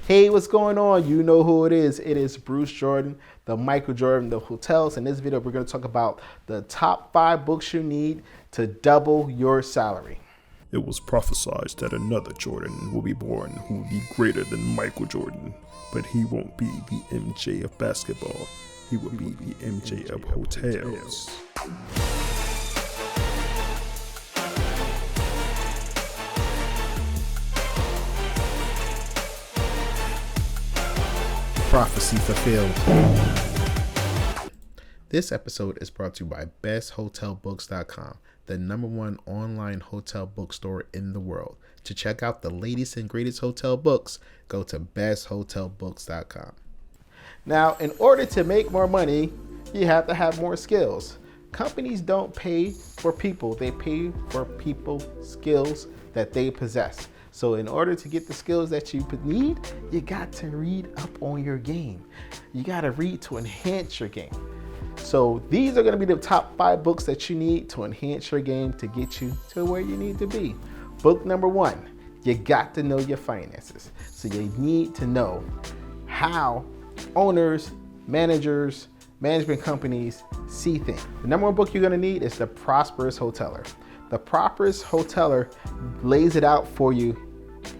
Hey, what's going on? You know who it is. It is Bruce Jordan, the Michael Jordan of hotels. In this video, we're going to talk about the top 5 books you need to double your salary. It was prophesied that another Jordan will be born who will be greater than Michael Jordan, but he won't be the MJ of basketball. He will be the MJ of hotels. Prophecy fulfilled. This episode is brought to you by besthotelbooks.com, the #1 online hotel bookstore in the world. To check out the latest and greatest hotel books, go to besthotelbooks.com. Now, in order to make more money, you have to have more skills. Companies don't pay for people, they pay for people's skills that they possess. So in order to get the skills that you need, you got to read up on your game. You got to read to enhance your game. So these are going to be the top 5 books that you need to enhance your game to get you to where you need to be. Book number 1, you got to know your finances. So you need to know how owners, managers, management companies see things. The #1 book you're going to need is The Prosperous Hoteler. The Prosperous Hoteler lays it out for you,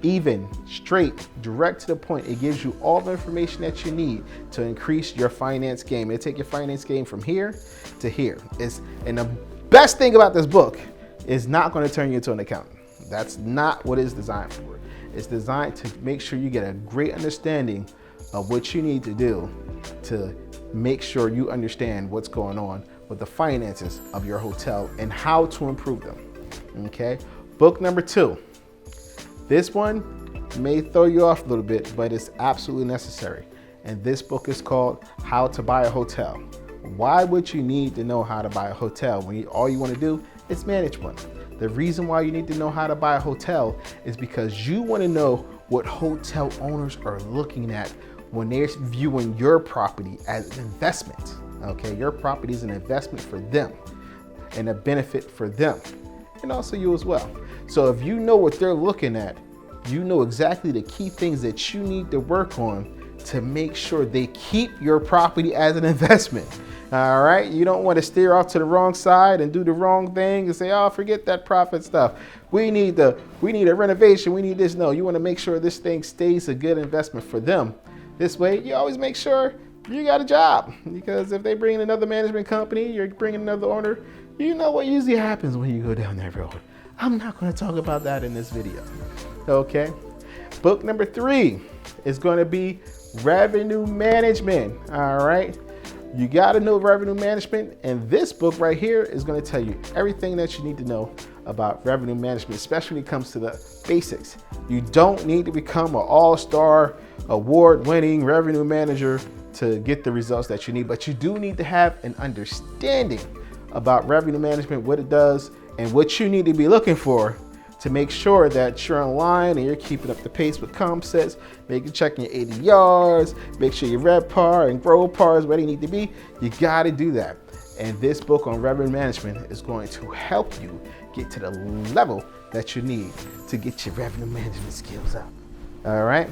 even, straight, direct to the point. It gives you all the information that you need to increase your finance game. It'll take your finance game from here to here. And the best thing about this book is not going to turn you into an accountant. That's not what it's designed for. It's designed to make sure you get a great understanding of what you need to do to make sure you understand what's going on with the finances of your hotel and how to improve them. Okay. Book number 2. This one may throw you off a little bit, but it's absolutely necessary. And this book is called How to Buy a Hotel. Why would you need to know how to buy a hotel when all you want to do is manage one? The reason why you need to know how to buy a hotel is because you want to know what hotel owners are looking at when they're viewing your property as an investment. Okay, your property is an investment for them and a benefit for them, and also you as well. So if you know what they're looking at, you know exactly the key things that you need to work on to make sure they keep your property as an investment. All right, you don't want to steer off to the wrong side and do the wrong thing and say, oh, forget that profit stuff. We need a renovation, we need this. No, you want to make sure this thing stays a good investment for them. This way, you always make sure you got a job, because if they bring in another management company, you're bringing another owner, you know what usually happens when you go down that road. I'm not going to talk about that in this video. Okay. Book number 3 is going to be revenue management. All right. You got to know revenue management. And this book right here is going to tell you everything that you need to know about revenue management, especially when it comes to the basics. You don't need to become an all-star, award-winning revenue manager to get the results that you need, but you do need to have an understanding about revenue management, what it does, and what you need to be looking for to make sure that you're in line and you're keeping up the pace with comp sets, checking your ADRs, make sure your RevPAR and GrowPAR is where they need to be. You got to do that. And this book on revenue management is going to help you get to the level that you need to get your revenue management skills up. All right.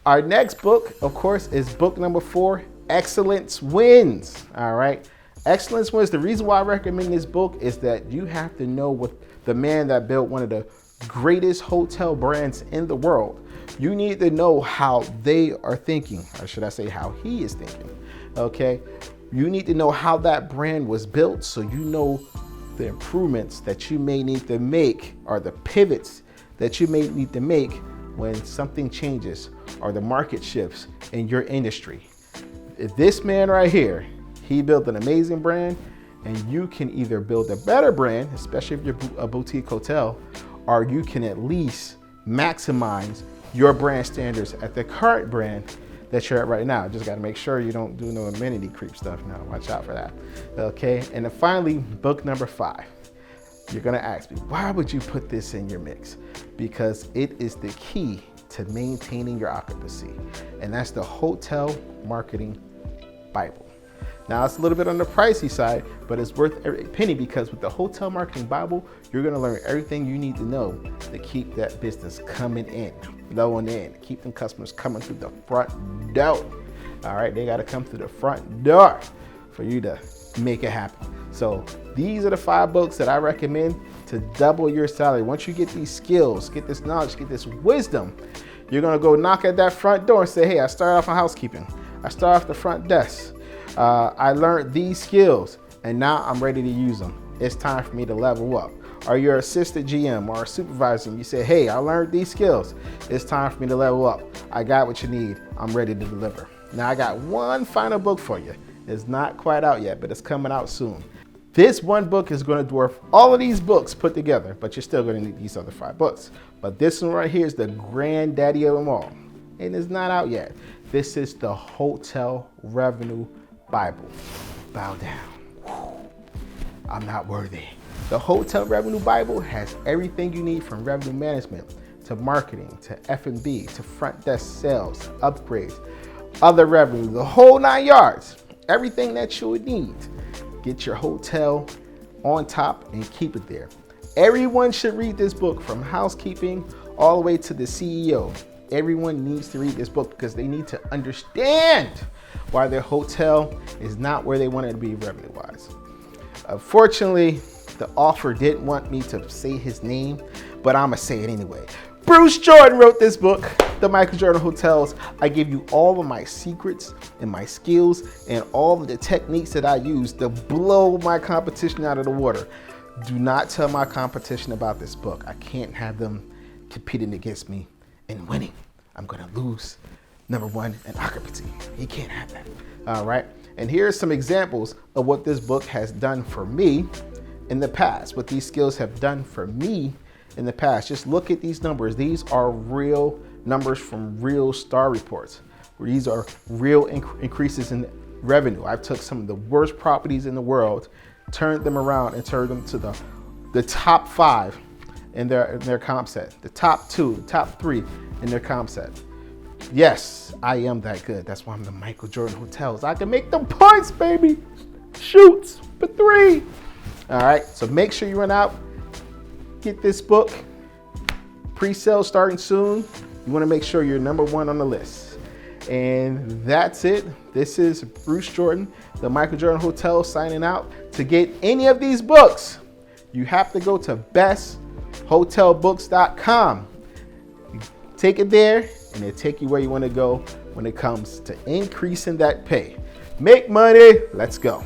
Our next book, of course, is book number 4, Excellence Wins. All right. Excellence Wins. The reason why I recommend this book is that you have to know what the man that built one of the greatest hotel brands in the world. You need to know how they are thinking, or should I say how he is thinking. Okay. You need to know how that brand was built, so you know the improvements that you may need to make, or the pivots that you may need to make when something changes or the market shifts in your industry. If this man right here, he built an amazing brand, and you can either build a better brand, especially if you're a boutique hotel, or you can at least maximize your brand standards at the current brand that you're at right now. Just got to make sure you don't do no amenity creep stuff now. Watch out for that. Okay. And then finally, book number 5. You're going to ask me, why would you put this in your mix? Because it is the key to maintaining your occupancy. And that's the Hotel Marketing Bible. Now, it's a little bit on the pricey side, but it's worth every penny, because with the Hotel Marketing Bible, you're going to learn everything you need to know to keep that business coming in, flowing in, keep them customers coming through the front door. All right, they got to come through the front door for you to make it happen. So these are the 5 books that I recommend to double your salary. Once you get these skills, get this knowledge, get this wisdom, you're gonna go knock at that front door and say, hey, I started off in housekeeping. I started off the front desk. I learned these skills and now I'm ready to use them. It's time for me to level up. Or you're assistant GM or a supervisor and you say, hey, I learned these skills. It's time for me to level up. I got what you need. I'm ready to deliver. Now I got one final book for you. It's not quite out yet, but it's coming out soon. This one book is going to dwarf all of these books put together, but you're still going to need these other 5 books. But this one right here is the granddaddy of them all, and it's not out yet. This is the Hotel Revenue Bible. Bow down. I'm not worthy. The Hotel Revenue Bible has everything you need, from revenue management to marketing to F&B to front desk sales, upgrades, other revenue, the whole 9 yards. Everything that you would need. Get your hotel on top and keep it there. Everyone should read this book, from housekeeping all the way to the CEO. Everyone needs to read this book because they need to understand why their hotel is not where they want it to be revenue-wise. Unfortunately, the author didn't want me to say his name, but I'm gonna say it anyway. Bruce Jordan wrote this book, The Michael Jordan Hotels. I give you all of my secrets and my skills and all of the techniques that I use to blow my competition out of the water. Do not tell my competition about this book. I can't have them competing against me and winning. I'm gonna lose #1 in occupancy. You can't have that. All right. And here are some examples of what this book has done for me in the past, what these skills have done for me in the past. Just look at these numbers. These are real numbers from real star reports. These are real increases in revenue. I've took some of the worst properties in the world, turned them around and turned them to the top 5 in their comp set, the top 2, top 3 in their comp set. Yes, I am that good. That's why I'm the Michael Jordan Hotels. I can make them points, baby. Shoots for 3. All right, so make sure you run out. Get this book. Pre-sale starting soon. You want to make sure you're #1 on the list. And that's it. This is Bruce Jordan, the Michael Jordan Hotel, signing out. To get any of these books, you have to go to besthotelbooks.com. Take it there, and it'll take you where you want to go when it comes to increasing that pay. Make money. Let's go.